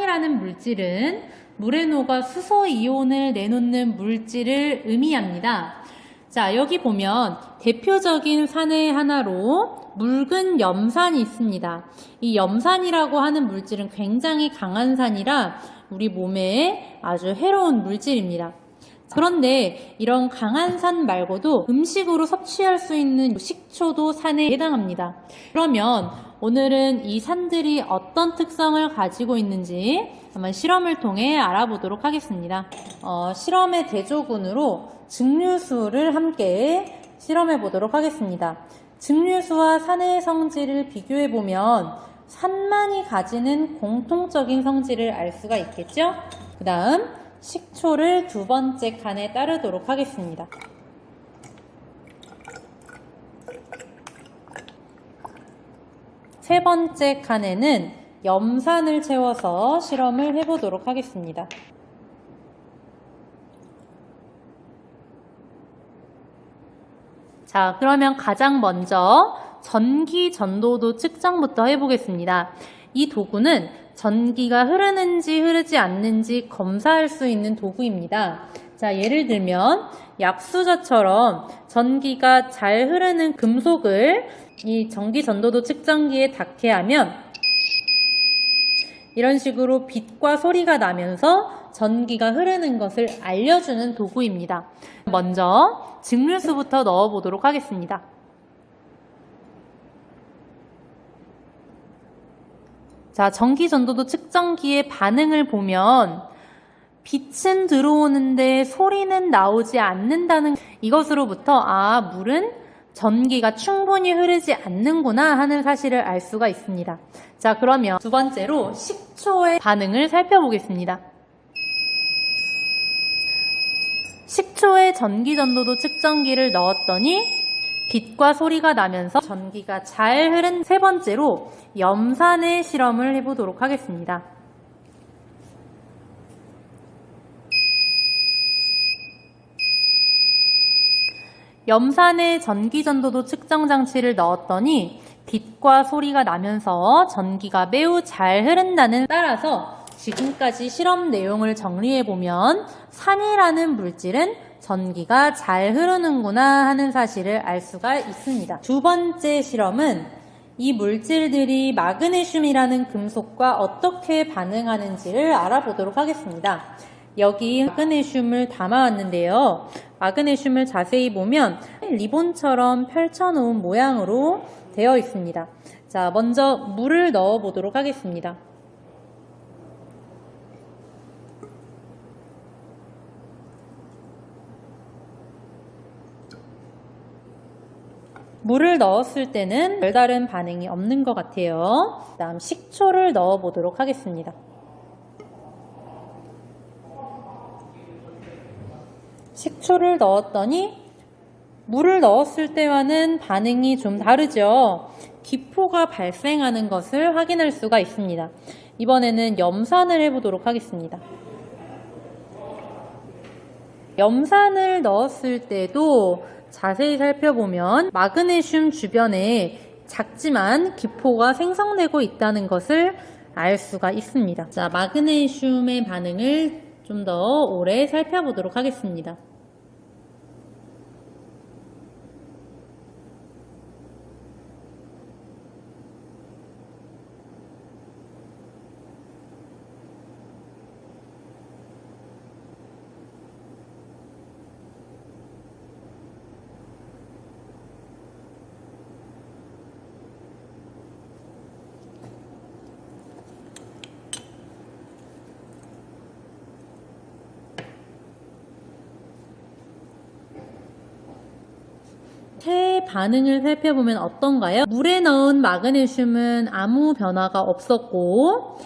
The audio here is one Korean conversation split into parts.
산해라는 물질은 물에 녹아 수소 이온을 내놓는 물질을 의미합니다. 자, 여기 보면 대표적인 산해 하나로 묽은 염산이 있습니다. 이 염산이라고 하는 물질은 굉장히 강한 산이라 우리 몸에 아주 해로운 물질입니다. 그런데 이런 강한 산 말고도 음식으로 섭취할 수 있는 식초도 산에 해당합니다. 그러면 오늘은 이 산들이 어떤 특성을 가지고 있는지 한번 실험을 통해 알아보도록 하겠습니다. 실험의 대조군으로 증류수를 함께 실험해 보도록 하겠습니다. 증류수와 산의 성질을 비교해 보면 산만이 가지는 공통적인 성질을 알 수가 있겠죠? 그 다음 식초를 두 번째 칸에 따르도록 하겠습니다. 세 번째 칸에는 염산을 채워서 실험을 해보도록 하겠습니다. 자, 그러면 가장 먼저 전기 전도도 측정부터 해보겠습니다. 이 도구는 전기가 흐르는지 흐르지 않는지 검사할 수 있는 도구입니다. 자, 예를 들면 약수저처럼 전기가 잘 흐르는 금속을 이 전기 전도도 측정기에 닿게 하면 이런 식으로 빛과 소리가 나면서 전기가 흐르는 것을 알려주는 도구입니다. 먼저 증류수부터 넣어보도록 하겠습니다. 자, 전기전도도 측정기의 반응을 보면 빛은 들어오는데 소리는 나오지 않는다는 이것으로부터 물은 전기가 충분히 흐르지 않는구나 하는 사실을 알 수가 있습니다. 자, 그러면 두 번째로 식초의 반응을 살펴보겠습니다. 식초에 전기전도도 측정기를 넣었더니 빛과 소리가 나면서 전기가 잘 흐른 세 번째로 염산의 실험을 해보도록 하겠습니다. 염산에 전기전도도 측정 장치를 넣었더니 빛과 소리가 나면서 전기가 매우 잘 흐른다는 따라서 지금까지 실험 내용을 정리해보면 산이라는 물질은 전기가 잘 흐르는구나 하는 사실을 알 수가 있습니다. 두 번째 실험은 이 물질들이 마그네슘이라는 금속과 어떻게 반응하는지를 알아보도록 하겠습니다. 여기 마그네슘을 담아왔는데요. 마그네슘을 자세히 보면 리본처럼 펼쳐놓은 모양으로 되어 있습니다. 자, 먼저 물을 넣어 보도록 하겠습니다. 물을 넣었을 때는 별다른 반응이 없는 것 같아요. 다음 식초를 넣어 보도록 하겠습니다. 식초를 넣었더니 물을 넣었을 때와는 반응이 좀 다르죠. 기포가 발생하는 것을 확인할 수가 있습니다. 이번에는 염산을 해보도록 하겠습니다. 염산을 넣었을 때도 자세히 살펴보면 마그네슘 주변에 작지만 기포가 생성되고 있다는 것을 알 수가 있습니다. 자, 마그네슘의 반응을 좀 더 오래 살펴보도록 하겠습니다. 새 반응을 살펴보면 어떤가요? 물에 넣은 마그네슘은 아무 변화가 없었고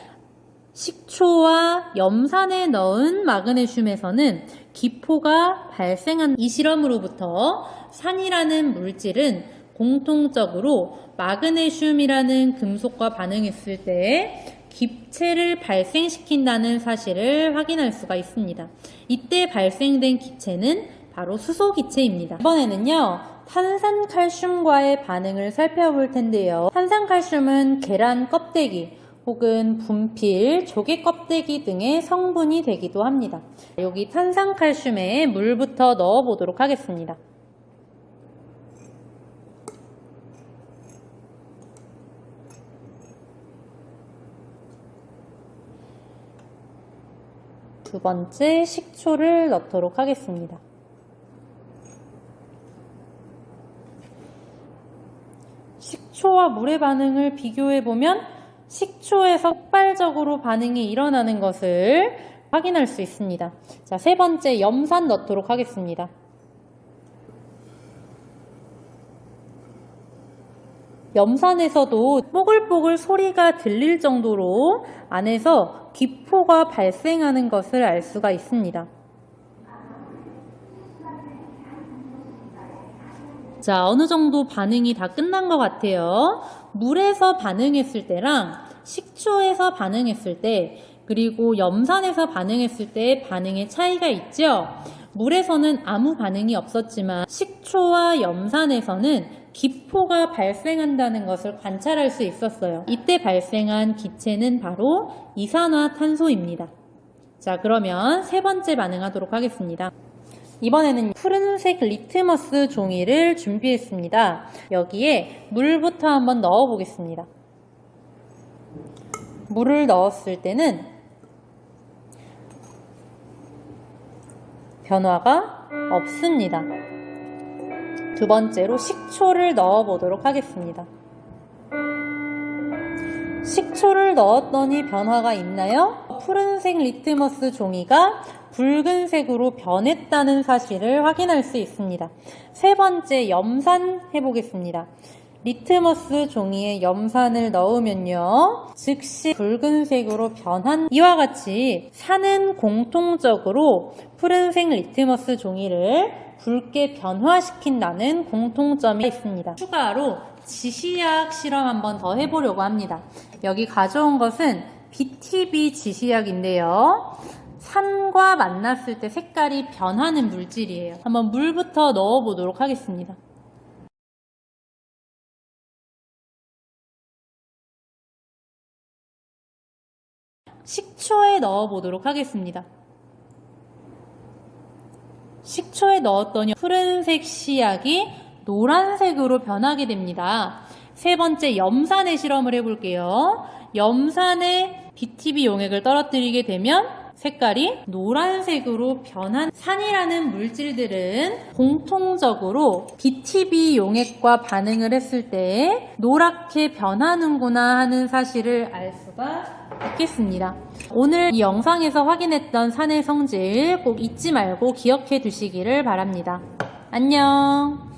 식초와 염산에 넣은 마그네슘에서는 기포가 발생한 이 실험으로부터 산이라는 물질은 공통적으로 마그네슘이라는 금속과 반응했을 때 기체를 발생시킨다는 사실을 확인할 수가 있습니다. 이때 발생된 기체는 바로 수소기체입니다. 이번에는요, 탄산칼슘과의 반응을 살펴볼 텐데요. 탄산칼슘은 계란 껍데기 혹은 분필, 조개 껍데기 등의 성분이 되기도 합니다. 여기 탄산칼슘에 물부터 넣어 보도록 하겠습니다. 두 번째, 식초를 넣도록 하겠습니다. 식초와 물의 반응을 비교해보면 식초에서 폭발적으로 반응이 일어나는 것을 확인할 수 있습니다. 자, 세 번째, 염산 넣도록 하겠습니다. 염산에서도 뽀글뽀글 소리가 들릴 정도로 안에서 기포가 발생하는 것을 알 수가 있습니다. 자, 어느 정도 반응이 다 끝난 것 같아요. 물에서 반응했을 때랑 식초에서 반응했을 때, 그리고 염산에서 반응했을 때 반응의 차이가 있죠? 물에서는 아무 반응이 없었지만 식초와 염산에서는 기포가 발생한다는 것을 관찰할 수 있었어요. 이때 발생한 기체는 바로 이산화탄소입니다. 자, 그러면 세 번째 반응하도록 하겠습니다. 이번에는 푸른색 리트머스 종이를 준비했습니다. 여기에 물부터 한번 넣어 보겠습니다. 물을 넣었을 때는 변화가 없습니다. 두 번째로 식초를 넣어 보도록 하겠습니다. 식초를 넣었더니 변화가 있나요? 푸른색 리트머스 종이가 붉은색으로 변했다는 사실을 확인할 수 있습니다. 세 번째, 염산 해보겠습니다. 리트머스 종이에 염산을 넣으면요, 즉시 붉은색으로 변한 이와 같이 산은 공통적으로 푸른색 리트머스 종이를 붉게 변화시킨다는 공통점이 있습니다. 추가로 지시약 실험 한번 더 해보려고 합니다. 여기 가져온 것은 BTB 지시약인데요. 산과 만났을 때 색깔이 변하는 물질이에요. 한번 물부터 넣어 보도록 하겠습니다. 식초에 넣어 보도록 하겠습니다. 식초에 넣었더니 푸른색 씨약이 노란색으로 변하게 됩니다. 세 번째, 염산의 실험을 해볼게요. 염산에 BTB 용액을 떨어뜨리게 되면 색깔이 노란색으로 변한 산이라는 물질들은 공통적으로 BTB 용액과 반응을 했을 때 노랗게 변하는구나 하는 사실을 알 수가 있겠습니다. 오늘 이 영상에서 확인했던 산의 성질 꼭 잊지 말고 기억해 두시기를 바랍니다. 안녕.